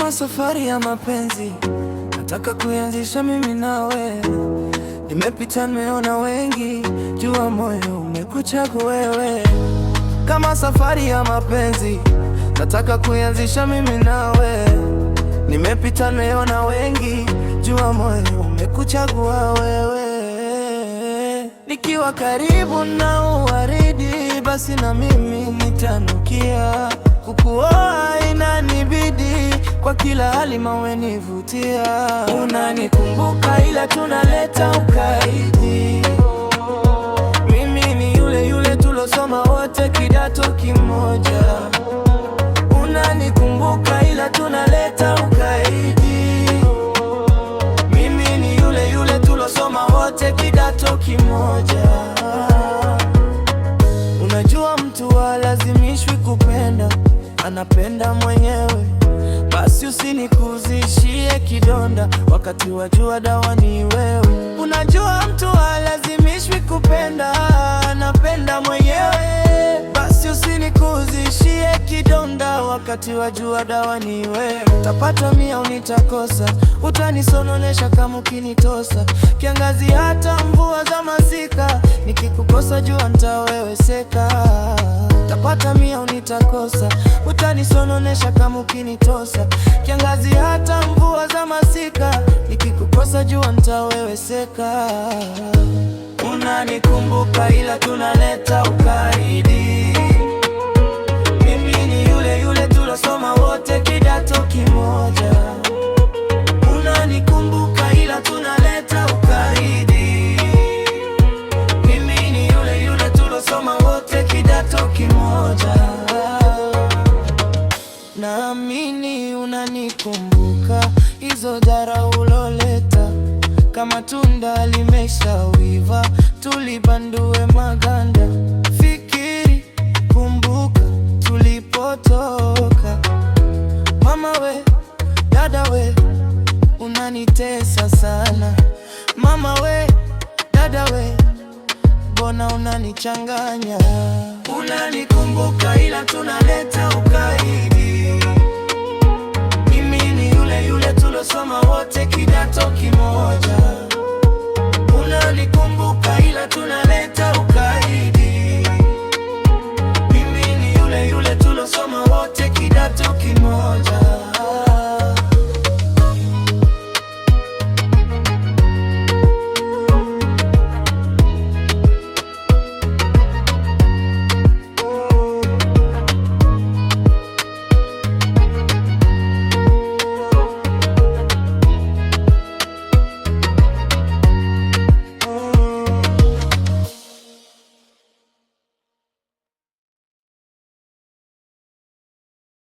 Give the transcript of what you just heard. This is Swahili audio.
Kama safari ya mapenzi nataka kuanzisha mimi nawe. Nimepita nimeona wengi, jua moyo umekuchagua wewe. Kama safari ya mapenzi nataka kuanzisha mimi nawe. Nimepita nimeona wengi, jua moyo umekuchagua wewe. Nikiwa karibu na uwaridi, basi na mimi nitanukia. Kukuoa inanibidi, kwa kila hali mawe nivutia. Unanikumbuka ila tunaleta ukaidi. Mimi ni yule yule tulosoma wote kidato kimoja. Unanikumbuka ila tunaleta ukaidi. Mimi ni yule yule tulosoma wote kidato kimoja. Unajua mtu halazimishwi kupenda, anapenda mwenyewe. Basi usinikuzishie kidonda, wakati wajua dawa ni wewe. Unajua mtu halazimishwi kupenda, anapenda mwenyewe. Basi usinikuzishie kidonda, wakati wajua dawa ni wewe. Utapata 100 unitakosa, utanisononesha kama ukinitosa. Kiangazi hata mvua za masika, nikikukosa jua nitaweweseka. Utapata 100 unitakosa, utanisononesha kama ukinitosa. Kiangazi hata mvua za masika, nikikukosa jua nitaweweseka. Unanikumbuka ila tunaleta ukaidi. Mimi ni yule yule tulosoma wote kidato kimoja. Unanikumbuka ila tunaleta ukaidi. Mimi ni yule yule tulosoma wote kidato kimoja. Naamini unanikumbuka, hizo dharau uloleta. Kama tunda limeshawiva, tulibandue maganda. Fikiri, kumbuka tulipotoka. Mama we, dada we, unanitesa sana. Mama we, dada we, mbona unanichanganya? Unanikumbuka ila tunaleta ukaidi. Mimi ni yule yule tulosoma wote kidato kimoja.